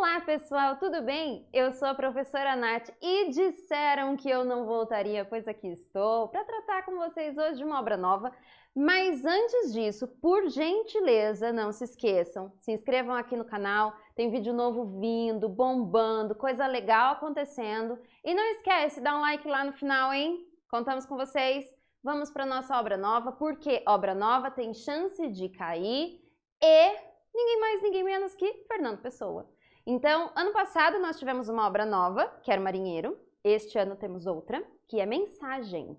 Olá pessoal, tudo bem? Eu sou a professora Nath e disseram que eu não voltaria, pois aqui estou para tratar com vocês hoje de uma obra nova. Mas antes disso, por gentileza, não se esqueçam, se inscrevam aqui no canal, tem vídeo novo vindo, bombando, coisa legal acontecendo. E não esquece, dá um like lá no final, hein? Contamos com vocês. Vamos para nossa obra nova, porque obra nova tem chance de cair e ninguém mais, ninguém menos que Fernando Pessoa. Então, ano passado nós tivemos uma obra nova, que era o Marinheiro. Este ano temos outra, que é Mensagem.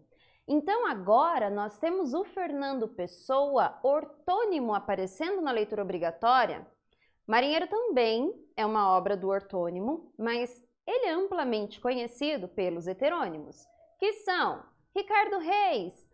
Então, agora nós temos o Fernando Pessoa, ortônimo, aparecendo na leitura obrigatória. Marinheiro também é uma obra do ortônimo, mas ele é amplamente conhecido pelos heterônimos, que são Ricardo Reis,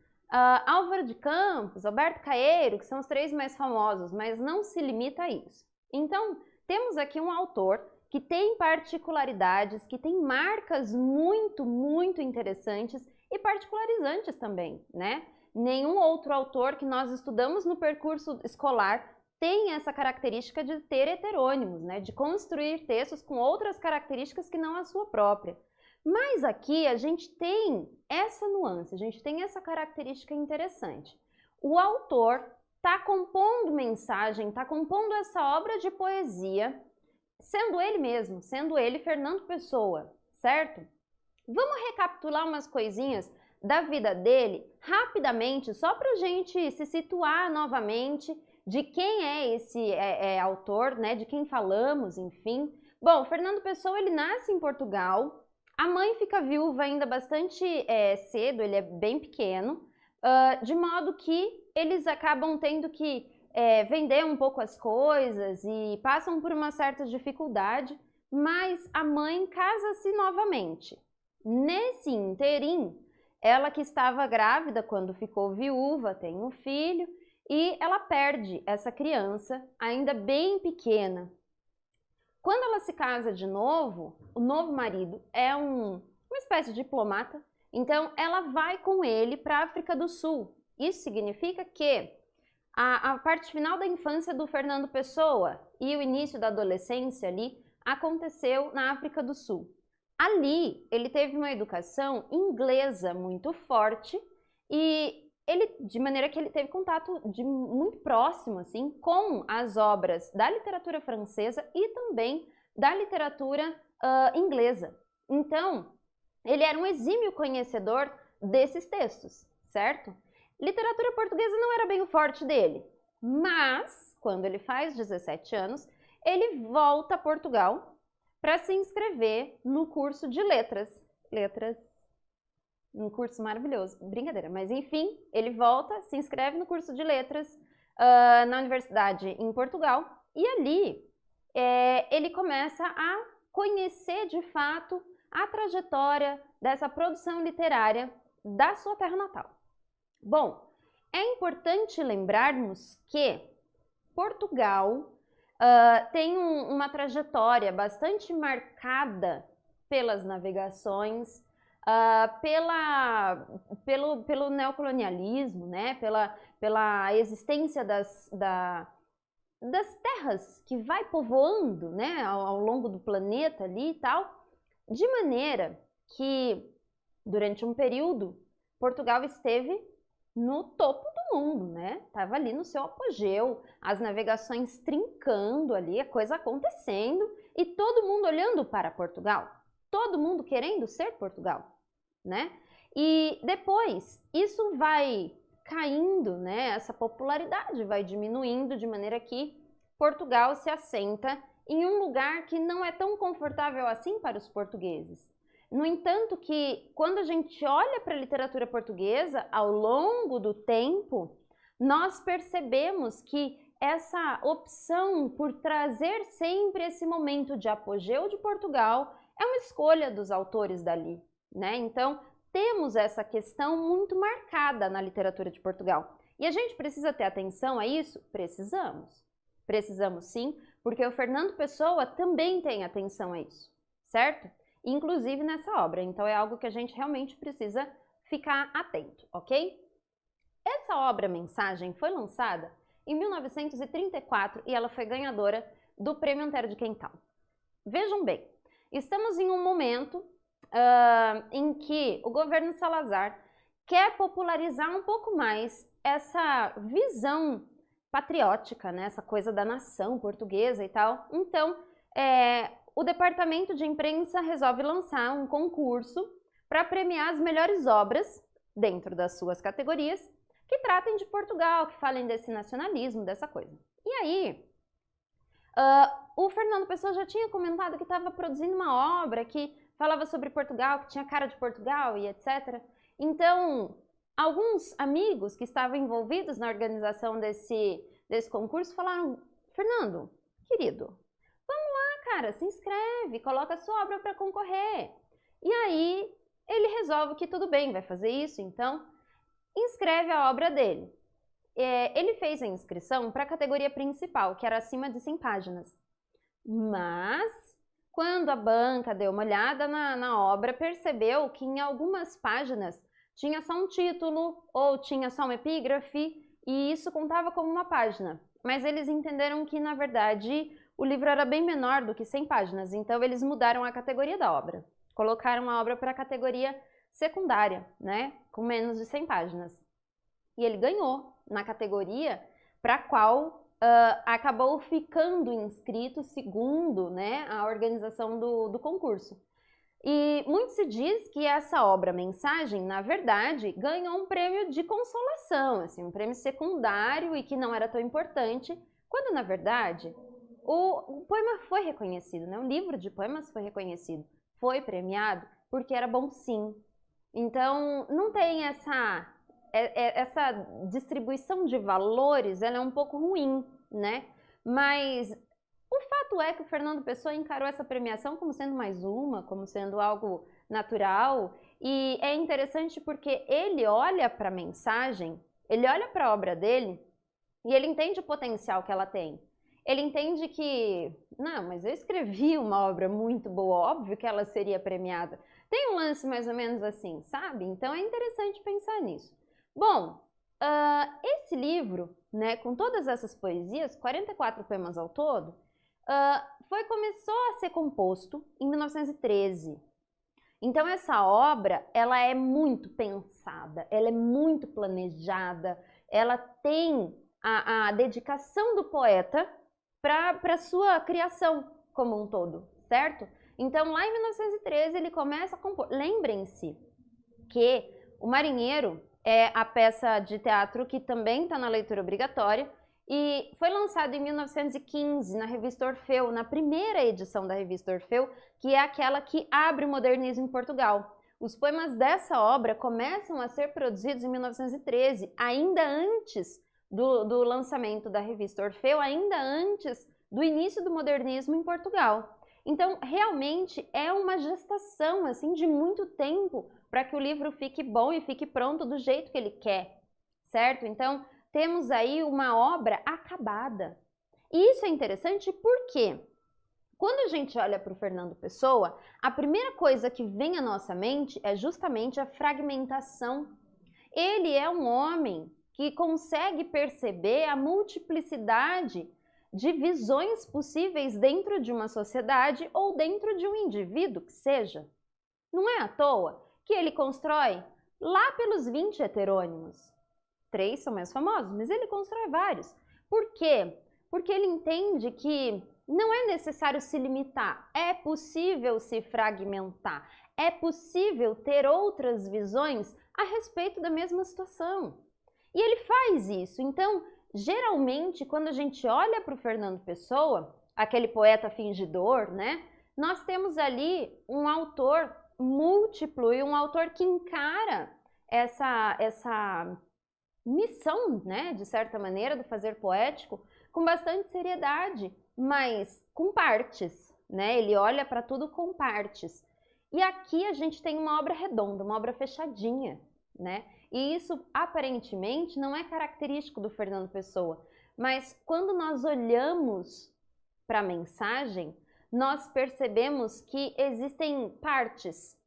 Álvaro de Campos, Alberto Caeiro, que são os três mais famosos, mas não se limita a isso. Então, temos aqui um autor que tem particularidades, que tem marcas muito interessantes e particularizantes também, né? Nenhum outro autor que nós estudamos no percurso escolar tem essa característica de ter heterônimos, né? De construir textos com outras características que não a sua própria. Mas aqui a gente tem essa nuance, a gente tem essa característica interessante. O autor está compondo Mensagem, está compondo essa obra de poesia, sendo ele mesmo, sendo ele Fernando Pessoa, certo? Vamos recapitular umas coisinhas da vida dele rapidamente, só para a gente se situar novamente de quem é esse autor, né? De quem falamos, enfim. Bom, Fernando Pessoa, ele nasce em Portugal, a mãe fica viúva ainda bastante cedo, ele é bem pequeno, de modo que eles acabam tendo que vender um pouco as coisas e passam por uma certa dificuldade, mas a mãe casa-se novamente. Nesse interim, ela que estava grávida quando ficou viúva, tem um filho, e ela perde essa criança ainda bem pequena. Quando ela se casa de novo, o novo marido é uma espécie de diplomata, então ela vai com ele para a África do Sul. Isso significa que a parte final da infância do Fernando Pessoa e o início da adolescência ali aconteceu na África do Sul. Ali ele teve uma educação inglesa muito forte e de maneira que ele teve contato muito próximo assim, com as obras da literatura francesa e também da literatura inglesa. Então, ele era um exímio conhecedor desses textos, certo? Literatura portuguesa não era bem o forte dele, mas quando ele faz 17 anos, ele volta a Portugal para se inscrever no curso de letras. Um curso maravilhoso, brincadeira, mas enfim, ele volta, se inscreve no curso de letras na universidade em Portugal e ali ele começa a conhecer de fato a trajetória dessa produção literária da sua terra natal. Bom, é importante lembrarmos que Portugal tem uma trajetória bastante marcada pelas navegações, pelo neocolonialismo, né? pela existência das terras que vai povoando, né? ao longo do planeta ali e tal, de maneira que durante um período Portugal esteve no topo do mundo, né? Tava ali no seu apogeu, as navegações trincando ali, a coisa acontecendo e todo mundo olhando para Portugal, todo mundo querendo ser Portugal, né? E depois isso vai caindo, né? Essa popularidade vai diminuindo de maneira que Portugal se assenta em um lugar que não é tão confortável assim para os portugueses. No entanto, que quando a gente olha para a literatura portuguesa, ao longo do tempo, nós percebemos que essa opção por trazer sempre esse momento de apogeu de Portugal é uma escolha dos autores dali, né? Então, temos essa questão muito marcada na literatura de Portugal. E a gente precisa ter atenção a isso? Precisamos. Precisamos sim, porque o Fernando Pessoa também tem atenção a isso, certo? Inclusive nessa obra, então é algo que a gente realmente precisa ficar atento, ok? Essa obra Mensagem foi lançada em 1934 e ela foi ganhadora do Prêmio Antero de Quental. Vejam bem, estamos em um momento em que o governo Salazar quer popularizar um pouco mais essa visão patriótica, né? Essa coisa da nação portuguesa e tal. Então, o departamento de imprensa resolve lançar um concurso para premiar as melhores obras dentro das suas categorias que tratem de Portugal, que falem desse nacionalismo, dessa coisa. E aí, o Fernando Pessoa já tinha comentado que estava produzindo uma obra que falava sobre Portugal, que tinha cara de Portugal e etc. Então, alguns amigos que estavam envolvidos na organização desse concurso falaram: Fernando, querido, vamos lá, cara, se inscreve, coloca a sua obra para concorrer. E aí, ele resolve que tudo bem, vai fazer isso, então inscreve a obra dele. Ele fez a inscrição para a categoria principal, que era acima de 100 páginas. Mas, quando a banca deu uma olhada na obra, percebeu que em algumas páginas tinha só um título ou tinha só uma epígrafe e isso contava como uma página. Mas eles entenderam que, na verdade, o livro era bem menor do que 100 páginas, então eles mudaram a categoria da obra. Colocaram a obra para a categoria secundária, né, com menos de 100 páginas. E ele ganhou na categoria para a qual acabou ficando inscrito segundo, né, a organização do concurso. E muito se diz que essa obra Mensagem, na verdade, ganhou um prêmio de consolação, assim, um prêmio secundário e que não era tão importante, quando, na verdade, o poema foi reconhecido, né? O livro de poemas foi reconhecido, foi premiado, porque era bom sim. Então, não tem essa distribuição de valores, ela é um pouco ruim, né? Mas o fato é que o Fernando Pessoa encarou essa premiação como sendo mais uma, como sendo algo natural, e é interessante porque ele olha para a mensagem, ele olha para a obra dele e ele entende o potencial que ela tem. Ele entende que, não, mas eu escrevi uma obra muito boa, óbvio que ela seria premiada. Tem um lance mais ou menos assim, sabe? Então é interessante pensar nisso. Bom, esse livro, né, com todas essas poesias, 44 poemas ao todo, começou a ser composto em 1913. Então essa obra, ela é muito pensada, ela é muito planejada, ela tem a dedicação do poeta para sua criação como um todo, certo? Então lá em 1913 ele começa a compor. Lembrem-se que O Marinheiro é a peça de teatro que também está na leitura obrigatória e foi lançado em 1915 na revista Orfeu, na primeira edição da revista Orfeu, que é aquela que abre o modernismo em Portugal. Os poemas dessa obra começam a ser produzidos em 1913, ainda antes do lançamento da revista Orfeu, ainda antes do início do modernismo em Portugal. Então, realmente é uma gestação assim de muito tempo para que o livro fique bom e fique pronto do jeito que ele quer, certo? Então, temos aí uma obra acabada. E isso é interessante porque, quando a gente olha para o Fernando Pessoa, a primeira coisa que vem à nossa mente é justamente a fragmentação. Ele é um homem que consegue perceber a multiplicidade de visões possíveis dentro de uma sociedade ou dentro de um indivíduo que seja. Não é à toa que ele constrói lá pelos 20 heterônimos. 3 são mais famosos, mas ele constrói vários. Por quê? Porque ele entende que não é necessário se limitar, é possível se fragmentar, é possível ter outras visões a respeito da mesma situação. E ele faz isso. Então, geralmente, quando a gente olha para o Fernando Pessoa, aquele poeta fingidor, né? Nós temos ali um autor múltiplo e um autor que encara essa missão, né, de certa maneira, do fazer poético com bastante seriedade, mas com partes, né? Ele olha para tudo com partes. E aqui a gente tem uma obra redonda, uma obra fechadinha, né? E isso aparentemente não é característico do Fernando Pessoa, mas quando nós olhamos para a mensagem, nós percebemos que existem partes.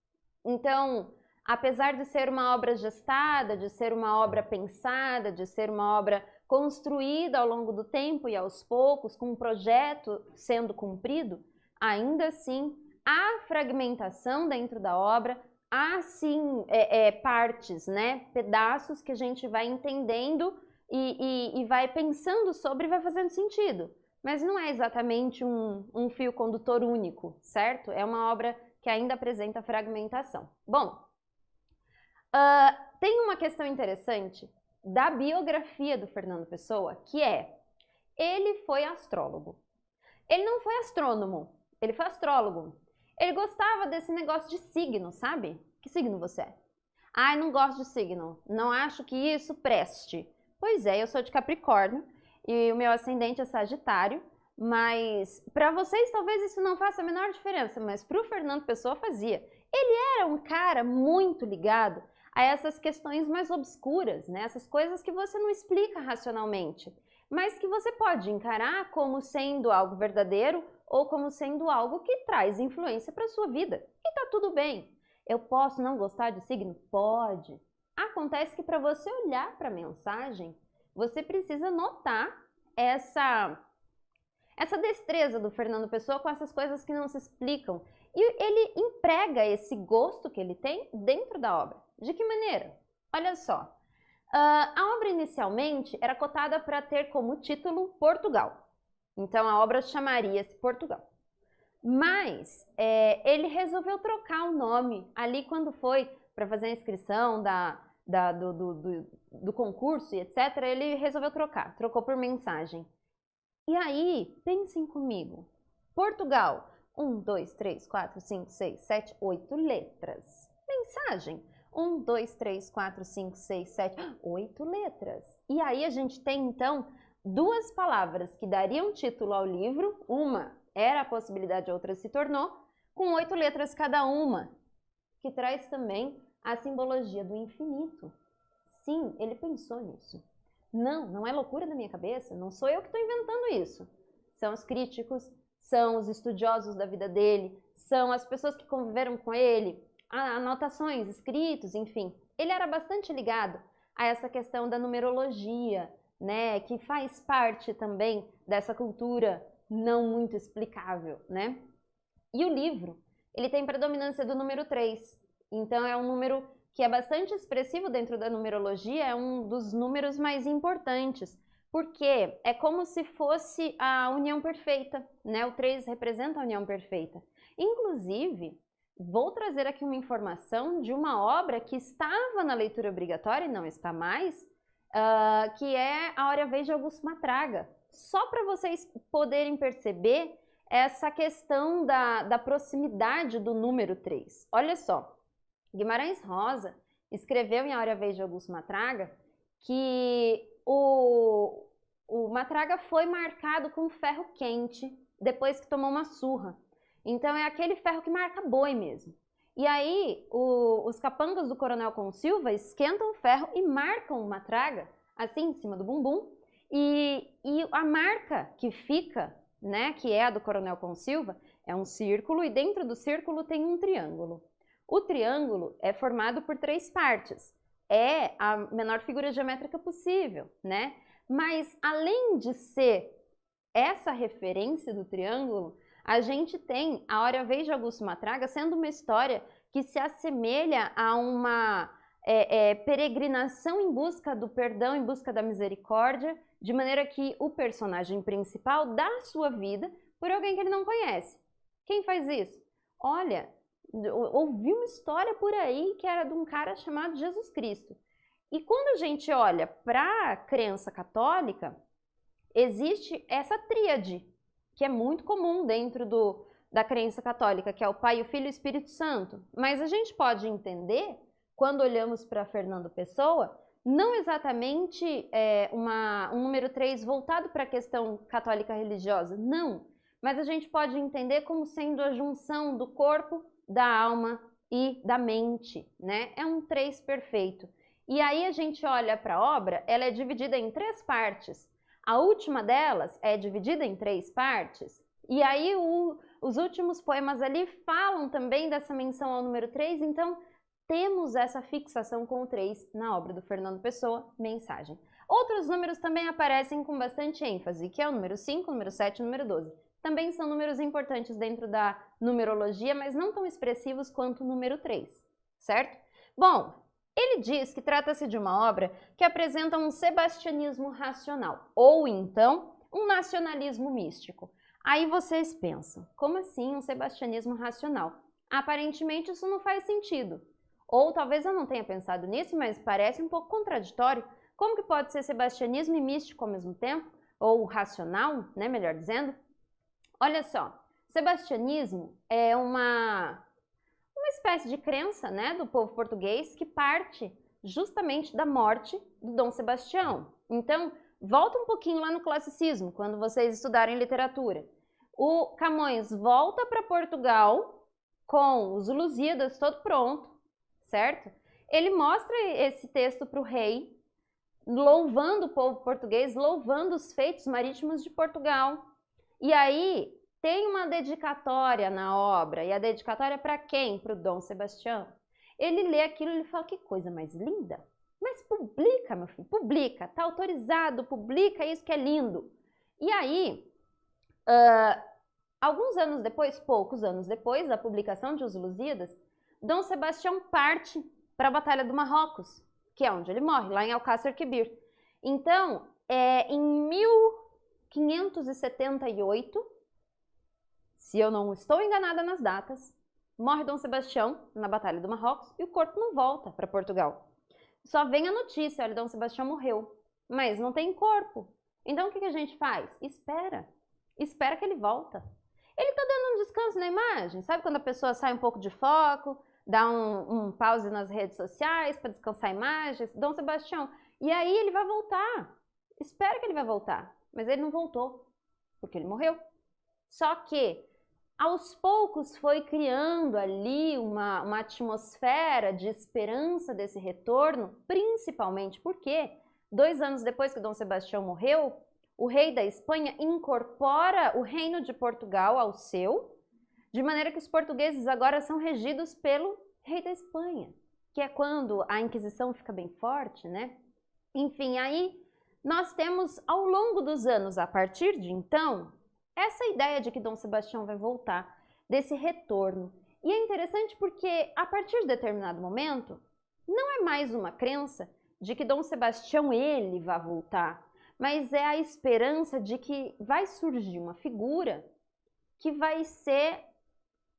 Então, apesar de ser uma obra gestada, de ser uma obra pensada, de ser uma obra construída ao longo do tempo e aos poucos, com um projeto sendo cumprido, ainda assim há fragmentação dentro da obra, há sim partes, né, pedaços que a gente vai entendendo e vai pensando sobre e vai fazendo sentido. Mas não é exatamente um fio condutor único, certo? É uma obra que ainda apresenta fragmentação. Bom, tem uma questão interessante da biografia do Fernando Pessoa, que ele foi astrólogo. Ele não foi astrônomo, ele foi astrólogo. Ele gostava desse negócio de signo, sabe? Que signo você é? Ai, não gosto de signo, não acho que isso preste. Pois é, eu sou de Capricórnio e o meu ascendente é Sagitário, mas para vocês talvez isso não faça a menor diferença, mas para o Fernando Pessoa fazia. Ele era um cara muito ligado a essas questões mais obscuras, né? Essas coisas que você não explica racionalmente, mas que você pode encarar como sendo algo verdadeiro ou como sendo algo que traz influência para a sua vida. E tá tudo bem. Eu posso não gostar de signo? Pode. Acontece que para você olhar para a mensagem, você precisa notar essa destreza do Fernando Pessoa com essas coisas que não se explicam. E ele emprega esse gosto que ele tem dentro da obra. De que maneira? Olha só. A obra inicialmente era cotada para ter como título Portugal. Então a obra chamaria-se Portugal. Mas ele resolveu trocar o nome ali quando foi para fazer a inscrição do concurso e etc. Ele resolveu trocar, trocou por Mensagem. E aí, pensem comigo. Portugal, 1, 2, 3, 4, 5, 6, 7, 8 letras. Mensagem, 1, 2, 3, 4, 5, 6, 7, 8 letras. E aí a gente tem, então, duas palavras que dariam título ao livro. Uma era a possibilidade, a outra se tornou, com 8 letras cada uma, que traz também a simbologia do infinito. Sim, ele pensou nisso. Não é loucura da minha cabeça, não sou eu que estou inventando isso. São os críticos, são os estudiosos da vida dele, são as pessoas que conviveram com ele, anotações, escritos, enfim. Ele era bastante ligado a essa questão da numerologia, né, que faz parte também dessa cultura não muito explicável, né? E o livro, ele tem predominância do número 3, então é um número que é bastante expressivo dentro da numerologia, é um dos números mais importantes, porque é como se fosse a união perfeita, né? O 3 representa a união perfeita. Inclusive, vou trazer aqui uma informação de uma obra que estava na leitura obrigatória e não está mais, que é A Hora e a Vez de Augusto Matraga. Só para vocês poderem perceber essa questão da proximidade do número 3. Olha só. Guimarães Rosa escreveu em A Hora e a Vez de Augusto Matraga que o Matraga foi marcado com ferro quente depois que tomou uma surra. Então é aquele ferro que marca boi mesmo. E aí os capangas do Coronel Consilva esquentam o ferro e marcam o Matraga assim em cima do bumbum. E a marca que fica, né, que é a do Coronel Consilva, é um círculo e dentro do círculo tem um triângulo. O triângulo é formado por 3 partes. É a menor figura geométrica possível, né? Mas além de ser essa referência do triângulo, a gente tem A Hora e a Vez de Augusto Matraga sendo uma história que se assemelha a uma peregrinação em busca do perdão, em busca da misericórdia, de maneira que o personagem principal dá a sua vida por alguém que ele não conhece. Quem faz isso? Olha, ouvi uma história por aí que era de um cara chamado Jesus Cristo. E quando a gente olha para a crença católica, existe essa tríade, que é muito comum dentro da crença católica, que é o Pai, o Filho e o Espírito Santo. Mas a gente pode entender, quando olhamos para Fernando Pessoa, não exatamente um número 3 voltado para a questão católica religiosa, não. Mas a gente pode entender como sendo a junção do corpo, da alma e da mente, né? É um 3 perfeito. E aí a gente olha para a obra, ela é dividida em 3 partes. A última delas é dividida em 3 partes. E aí os últimos poemas ali falam também dessa menção ao número 3, então temos essa fixação com o 3 na obra do Fernando Pessoa, Mensagem. Outros números também aparecem com bastante ênfase, que é o número 5, o número 7 e o número 12. também são números importantes dentro da numerologia, mas não tão expressivos quanto o número 3, certo? Bom, ele diz que trata-se de uma obra que apresenta um sebastianismo racional, ou então um nacionalismo místico. Aí vocês pensam, como assim um sebastianismo racional? Aparentemente isso não faz sentido. Ou talvez eu não tenha pensado nisso, mas parece um pouco contraditório. Como que pode ser sebastianismo e místico ao mesmo tempo? Ou racional, né, melhor dizendo? Olha só, sebastianismo é uma espécie de crença, né, do povo português que parte justamente da morte do Dom Sebastião. Então, volta um pouquinho lá no classicismo, quando vocês estudarem literatura. O Camões volta para Portugal com os Lusíadas todo pronto, certo? Ele mostra esse texto para o rei, louvando o povo português, louvando os feitos marítimos de Portugal. E aí tem uma dedicatória na obra, e a dedicatória é para quem? Para o Dom Sebastião. Ele lê aquilo e ele fala, que coisa mais linda. Mas publica, meu filho, publica, tá autorizado, publica isso que é lindo. E aí, alguns anos depois, poucos anos depois da publicação de Os Lusíadas, Dom Sebastião parte para a Batalha do Marrocos, que é onde ele morre, lá em Alcácer Quibir. Então, em 1578, se eu não estou enganada nas datas, morre Dom Sebastião na Batalha do Marrocos e o corpo não volta para Portugal. Só vem a notícia, olha, Dom Sebastião morreu, mas não tem corpo. Então o que a gente faz? Espera que ele volta. Ele está dando um descanso na imagem, sabe quando a pessoa sai um pouco de foco, dá um pause nas redes sociais para descansar a imagem, Dom Sebastião, e aí ele vai voltar. Espera que ele vai voltar, mas ele não voltou, porque ele morreu. Só que aos poucos foi criando ali uma atmosfera de esperança desse retorno, principalmente porque 2 anos depois que Dom Sebastião morreu, o rei da Espanha incorpora o reino de Portugal ao seu, de maneira que os portugueses agora são regidos pelo rei da Espanha, que é quando a Inquisição fica bem forte, né? Enfim, aí nós temos ao longo dos anos, a partir de então, essa ideia de que Dom Sebastião vai voltar, desse retorno. E é interessante porque, a partir de determinado momento, não é mais uma crença de que Dom Sebastião ele vai voltar, mas é a esperança de que vai surgir uma figura que vai ser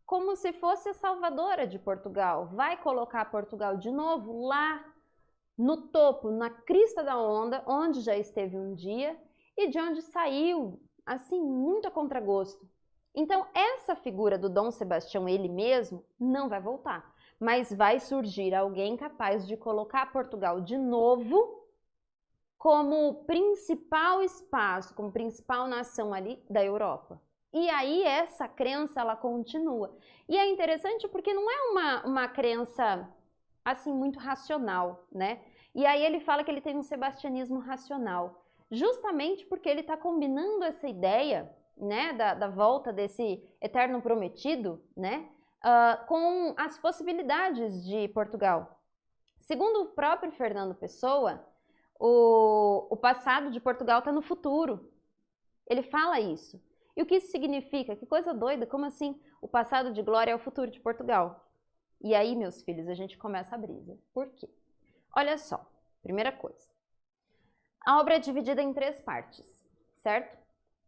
como se fosse a salvadora de Portugal, vai colocar Portugal de novo lá no topo, na crista da onda, onde já esteve um dia e de onde saiu assim, muito a contragosto. Então, essa figura do Dom Sebastião, ele mesmo, não vai voltar, mas vai surgir alguém capaz de colocar Portugal de novo como principal espaço, como principal nação ali da Europa. E aí essa crença, ela continua. E é interessante porque não é uma crença, assim, muito racional, né? E aí ele fala que ele tem um sebastianismo racional, justamente porque ele está combinando essa ideia, né, da volta desse eterno prometido, né, com as possibilidades de Portugal. Segundo o próprio Fernando Pessoa, o passado de Portugal está no futuro. Ele fala isso. E o que isso significa? Que coisa doida, como assim o passado de glória é o futuro de Portugal? E aí, meus filhos, a gente começa a brisa. Por quê? Olha só, primeira coisa. A obra é dividida em 3 partes, certo?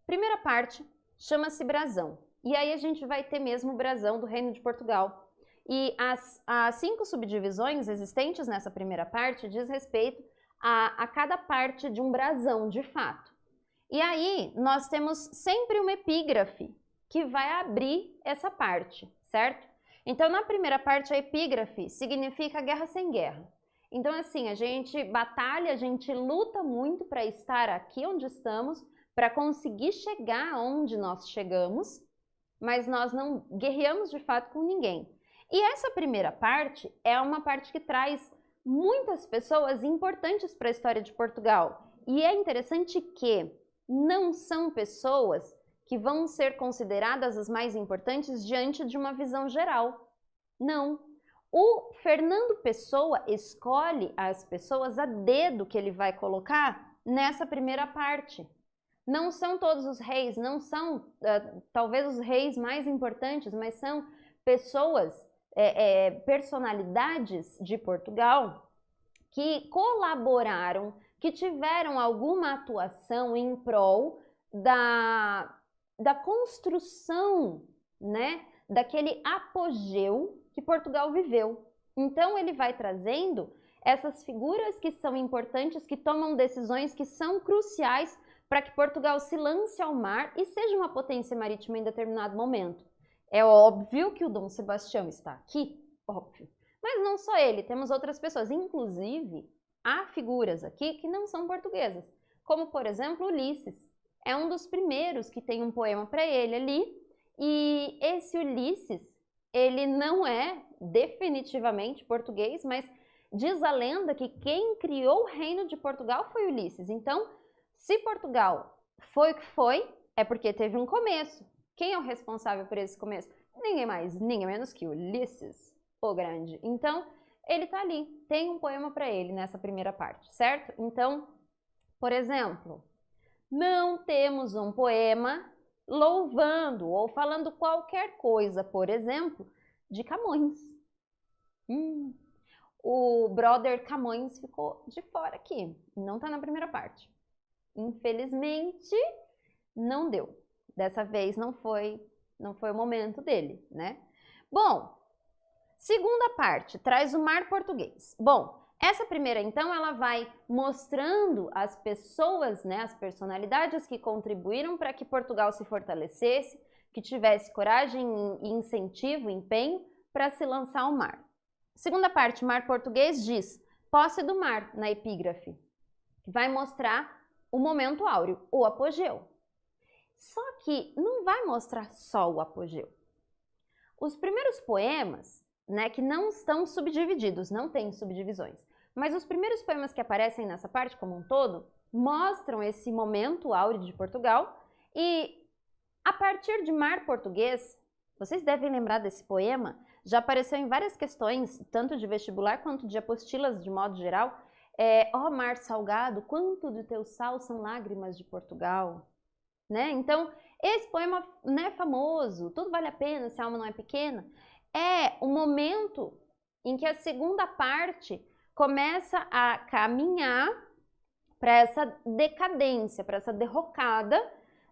Primeira parte chama-se brasão. E aí a gente vai ter mesmo o brasão do Reino de Portugal. E as 5 subdivisões existentes nessa primeira parte diz respeito a cada parte de um brasão, de fato. E aí nós temos sempre uma epígrafe que vai abrir essa parte, certo? Então, na primeira parte, a epígrafe significa guerra sem guerra. Então, assim, a gente batalha, a gente luta muito para estar aqui onde estamos, para conseguir chegar onde nós chegamos, mas nós não guerreamos de fato com ninguém. E essa primeira parte é uma parte que traz muitas pessoas importantes para a história de Portugal. E é interessante que não são pessoas que vão ser consideradas as mais importantes diante de uma visão geral. Não. O Fernando Pessoa escolhe as pessoas a dedo que ele vai colocar nessa primeira parte. Não são todos os reis, não são talvez os reis mais importantes, mas são pessoas, personalidades de Portugal que colaboraram, que tiveram alguma atuação em prol da construção, né, daquele apogeu que Portugal viveu. Então ele vai trazendo essas figuras que são importantes, que tomam decisões que são cruciais para que Portugal se lance ao mar e seja uma potência marítima em determinado momento. É óbvio que o Dom Sebastião está aqui, óbvio. Mas não só ele, temos outras pessoas. Inclusive, há figuras aqui que não são portuguesas, como, por exemplo, Ulisses. É um dos primeiros que tem um poema para ele ali, e esse Ulisses, ele não é definitivamente português, mas diz a lenda que quem criou o reino de Portugal foi Ulisses. Então, se Portugal foi o que foi, é porque teve um começo. Quem é o responsável por esse começo? Ninguém mais, ninguém menos que Ulisses, o Grande. Então, ele tá ali, tem um poema para ele nessa primeira parte, certo? Então, por exemplo, não temos um poema louvando ou falando qualquer coisa, por exemplo, de Camões. O brother Camões ficou de fora aqui, não tá na primeira parte. Infelizmente, não deu. Dessa vez não foi o momento dele, né? Bom, segunda parte, traz o mar português. Bom, essa primeira, então, ela vai mostrando as pessoas, né, as personalidades que contribuíram para que Portugal se fortalecesse, que tivesse coragem, incentivo, empenho para se lançar ao mar. Segunda parte, mar português, diz posse do mar, na epígrafe. Vai mostrar o momento áureo, o apogeu. Só que não vai mostrar só o apogeu. Os primeiros poemas, né, que não estão subdivididos, não tem subdivisões, mas os primeiros poemas que aparecem nessa parte como um todo mostram esse momento áureo de Portugal, e a partir de Mar Português, vocês devem lembrar desse poema, já apareceu em várias questões, tanto de vestibular quanto de apostilas de modo geral. Ó mar salgado, quanto do teu sal são lágrimas de Portugal, né? Então, esse poema, né, famoso, tudo vale a pena se a alma não é pequena, é o momento em que a segunda parte começa a caminhar para essa decadência, para essa derrocada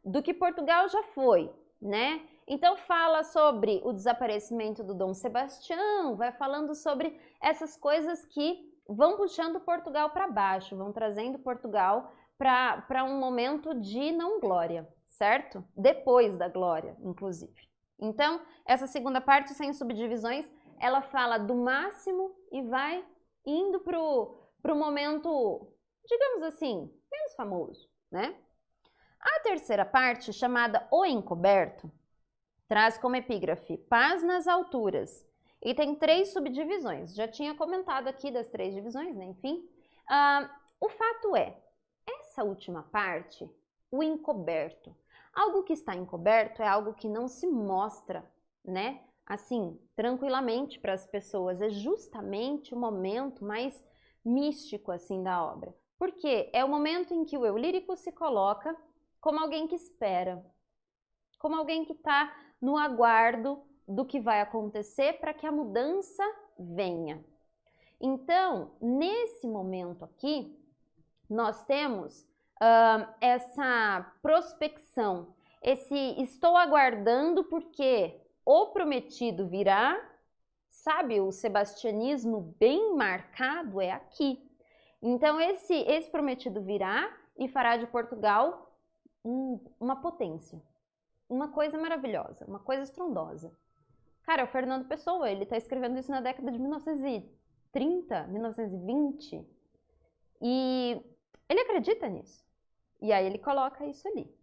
do que Portugal já foi, né? Então fala sobre o desaparecimento do Dom Sebastião, vai falando sobre essas coisas que vão puxando Portugal para baixo, vão trazendo Portugal para um momento de não glória, certo? Depois da glória, inclusive. Então, essa segunda parte, sem subdivisões, ela fala do máximo e vai indo pro momento, digamos assim, menos famoso, né? A terceira parte, chamada O Encoberto, traz como epígrafe Paz nas Alturas, e tem 3 subdivisões. Já tinha comentado aqui das 3 divisões, né? Enfim, o fato é, essa última parte, o encoberto, algo que está encoberto é algo que não se mostra, né? Assim, tranquilamente para as pessoas. É justamente o momento mais místico, assim, da obra. Porque é o momento em que o eu lírico se coloca como alguém que espera, como alguém que está no aguardo do que vai acontecer para que a mudança venha. Então, nesse momento aqui, nós temos essa prospecção, esse estou aguardando porque o prometido virá, sabe, o sebastianismo bem marcado é aqui. Então, esse prometido virá e fará de Portugal uma potência, uma coisa maravilhosa, uma coisa estrondosa. Cara, o Fernando Pessoa, ele está escrevendo isso na década de 1930, 1920, e ele acredita nisso. E aí ele coloca isso ali.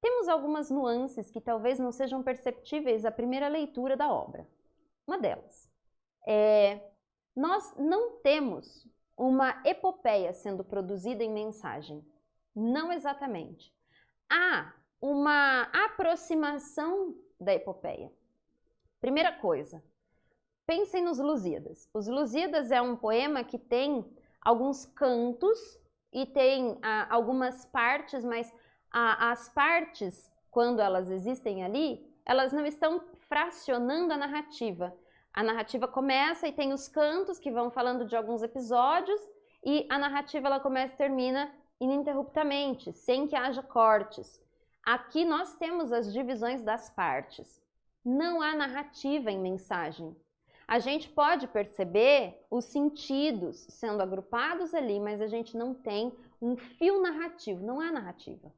Temos algumas nuances que talvez não sejam perceptíveis à primeira leitura da obra. Uma delas nós não temos uma epopeia sendo produzida em mensagem. Não exatamente. Há uma aproximação da epopeia. Primeira coisa, pensem nos Lusíadas. Os Lusíadas é um poema que tem alguns cantos e tem algumas partes, mas As partes, quando elas existem ali, elas não estão fracionando a narrativa. A narrativa começa e tem os cantos que vão falando de alguns episódios e a narrativa ela começa e termina ininterruptamente, sem que haja cortes. Aqui nós temos as divisões das partes. Não há narrativa em mensagem. A gente pode perceber os sentidos sendo agrupados ali, mas a gente não tem um fio narrativo, não há narrativa.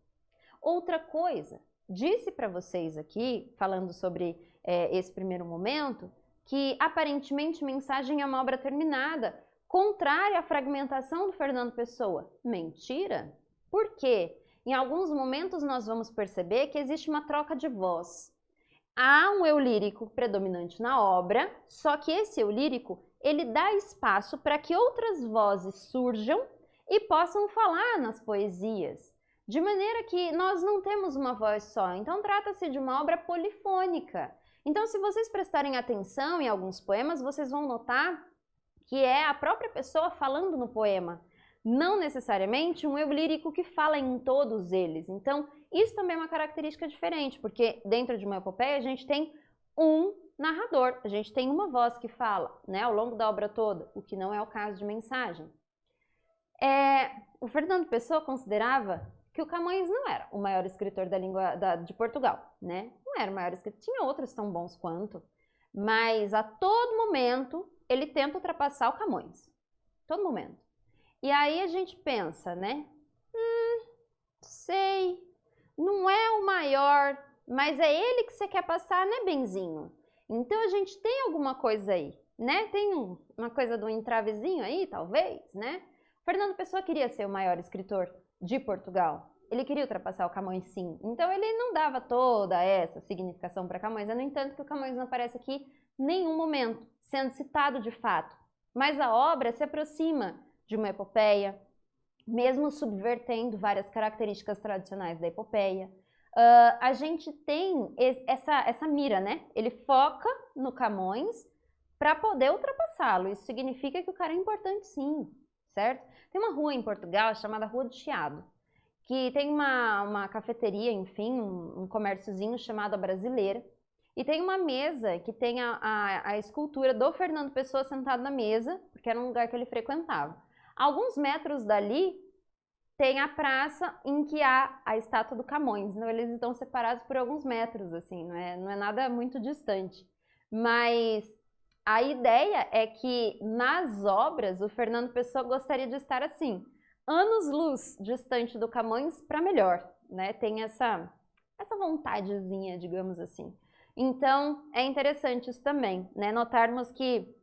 Outra coisa, disse para vocês aqui, falando sobre esse primeiro momento, que aparentemente Mensagem é uma obra terminada, contrária à fragmentação do Fernando Pessoa. Mentira! Por quê? Em alguns momentos nós vamos perceber que existe uma troca de voz. Há um eu lírico predominante na obra, só que esse eu lírico, ele dá espaço para que outras vozes surjam e possam falar nas poesias. De maneira que nós não temos uma voz só, então trata-se de uma obra polifônica. Então, se vocês prestarem atenção em alguns poemas, vocês vão notar que é a própria pessoa falando no poema, não necessariamente um eu lírico que fala em todos eles. Então, isso também é uma característica diferente, porque dentro de uma epopeia a gente tem um narrador, a gente tem uma voz que fala, né, ao longo da obra toda, o que não é o caso de Mensagem. O Fernando Pessoa considerava que o Camões não era o maior escritor da língua de Portugal, né? Não era o maior escritor, tinha outros tão bons quanto, mas a todo momento ele tenta ultrapassar o Camões, todo momento. E aí a gente pensa, né? Sei, não é o maior, mas é ele que você quer passar, né, Benzinho? Então a gente tem alguma coisa aí, né? Tem uma coisa do entravezinho aí, talvez, né? Fernando Pessoa queria ser o maior escritor de Portugal. Ele queria ultrapassar o Camões, sim. Então ele não dava toda essa significação para Camões. No entanto, que o Camões não aparece aqui em nenhum momento, sendo citado de fato. Mas a obra se aproxima de uma epopeia, mesmo subvertendo várias características tradicionais da epopeia. A gente tem essa mira, né? Ele foca no Camões para poder ultrapassá-lo. Isso significa que o cara é importante, sim, certo? Tem uma rua em Portugal chamada Rua do Chiado, que tem uma cafeteria, enfim, um comérciozinho chamado A Brasileira, e tem uma mesa que tem a escultura do Fernando Pessoa sentado na mesa, porque era um lugar que ele frequentava. Alguns metros dali tem a praça em que há a estátua do Camões. Então, eles estão separados por alguns metros, assim, não é nada muito distante. Mas a ideia é que nas obras o Fernando Pessoa gostaria de estar assim, anos-luz distante do Camões para melhor, né? Tem essa vontadezinha, digamos assim. Então, é interessante isso também, né? Notarmos que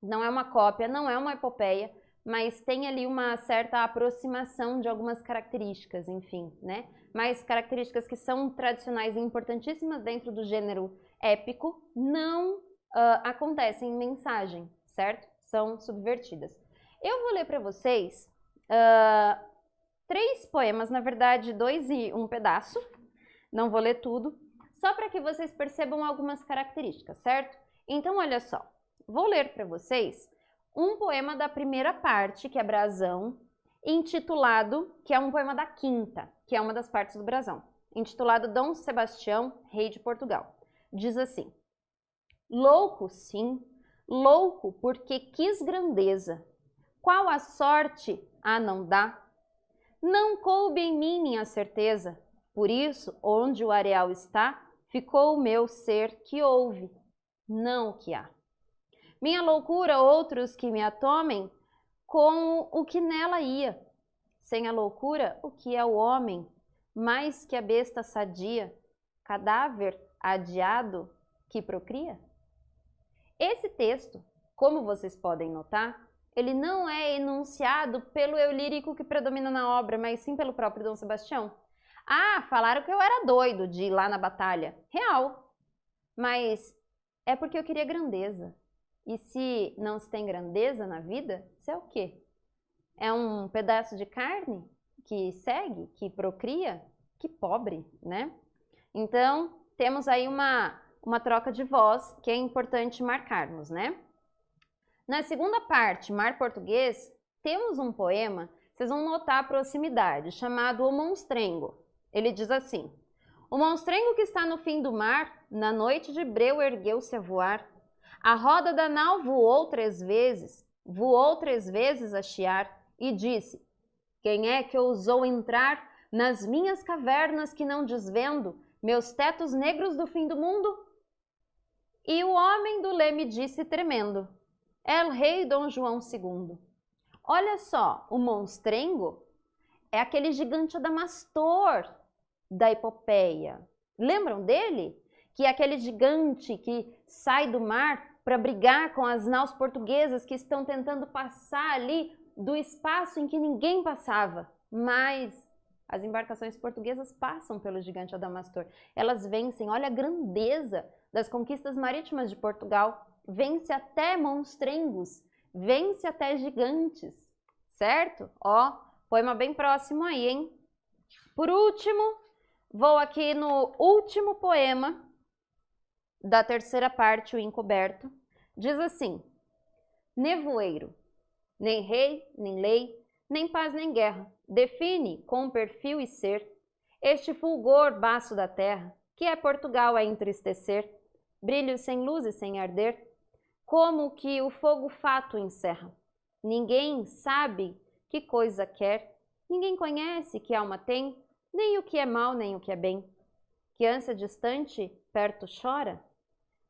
não é uma cópia, não é uma epopeia, mas tem ali uma certa aproximação de algumas características, enfim, né? Mas características que são tradicionais e importantíssimas dentro do gênero épico não acontecem em Mensagem, certo? São subvertidas. Eu vou ler para vocês 3 poemas, na verdade 2 e um pedaço, não vou ler tudo, só para que vocês percebam algumas características, certo? Então, olha só, vou ler para vocês um poema da primeira parte, que é Brasão, intitulado, que é um poema da quinta, que é uma das partes do Brasão, intitulado Dom Sebastião, Rei de Portugal. Diz assim: louco, sim, louco porque quis grandeza, qual a sorte a não dá? Não coube em mim minha certeza, por isso, onde o areal está, ficou o meu ser que ouve, não o que há. Minha loucura, outros que me atomem, com o que nela ia. Sem a loucura, o que é o homem? Mais que a besta sadia, cadáver adiado que procria? Esse texto, como vocês podem notar, ele não é enunciado pelo eu lírico que predomina na obra, mas sim pelo próprio Dom Sebastião. Ah, falaram que eu era doido de ir lá na batalha. Real. Mas é porque eu queria grandeza. E se não se tem grandeza na vida, isso é o quê? É um pedaço de carne que segue, que procria? Que pobre, né? Então, temos aí uma troca de voz que é importante marcarmos, né? Na segunda parte, Mar Português, temos um poema, vocês vão notar a proximidade, chamado O Monstrengo. Ele diz assim: o monstrengo que está no fim do mar, na noite de breu ergueu-se a voar. A roda da nau voou 3 vezes a chiar, e disse: quem é que ousou entrar nas minhas cavernas que não desvendo, meus tetos negros do fim do mundo? E o homem do leme disse tremendo: é o rei Dom João II. Olha só, o monstrengo é aquele gigante adamastor da epopeia. Lembram dele? Que é aquele gigante que sai do mar para brigar com as naus portuguesas que estão tentando passar ali do espaço em que ninguém passava. Mas as embarcações portuguesas passam pelo gigante adamastor. Elas vencem, olha a grandeza das conquistas marítimas de Portugal. Vence até monstrengos, vence até gigantes, certo? Ó, poema bem próximo aí, hein? Por último, vou aqui no último poema da terceira parte, o encoberto. Diz assim: nevoeiro, nem rei, nem lei, nem paz, nem guerra, define com perfil e ser este fulgor baço da terra, que é Portugal a entristecer, brilho sem luz e sem arder, como que o fogo fato encerra. Ninguém sabe que coisa quer, ninguém conhece que alma tem, nem o que é mal, nem o que é bem. Que ânsia distante, perto chora?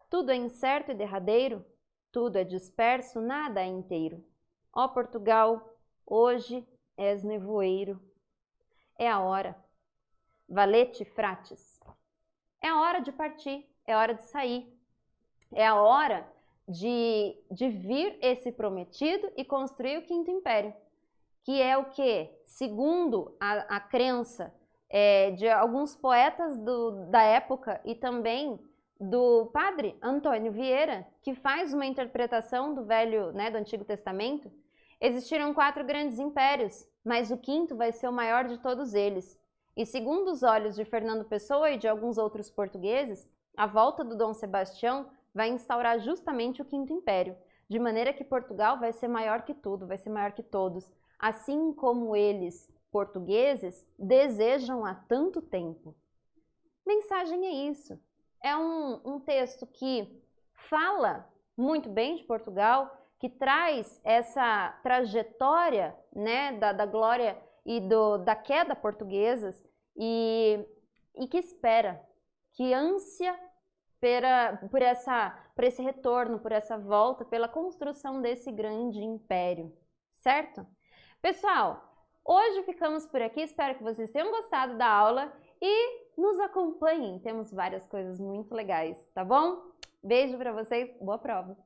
Tudo é incerto e derradeiro, tudo é disperso, nada é inteiro. Ó Portugal, hoje és nevoeiro. É a hora. Valete frates. É a hora de partir, é a hora de sair. É a hora de vir esse prometido e construir o Quinto Império. Que é o que, segundo a crença de alguns poetas da época e também do padre Antônio Vieira, que faz uma interpretação do do Antigo Testamento, existiram 4 grandes impérios, mas o quinto vai ser o maior de todos eles. E segundo os olhos de Fernando Pessoa e de alguns outros portugueses, a volta do Dom Sebastião vai instaurar justamente o Quinto Império, de maneira que Portugal vai ser maior que tudo, vai ser maior que todos, assim como eles, portugueses, desejam há tanto tempo. Mensagem é isso. É um texto que fala muito bem de Portugal, que traz essa trajetória da glória e da queda portuguesas e que espera, que ânsia por esse retorno, por essa volta, pela construção desse grande império, certo? Pessoal, hoje ficamos por aqui, espero que vocês tenham gostado da aula e nos acompanhem, temos várias coisas muito legais, tá bom? Beijo pra vocês, boa prova!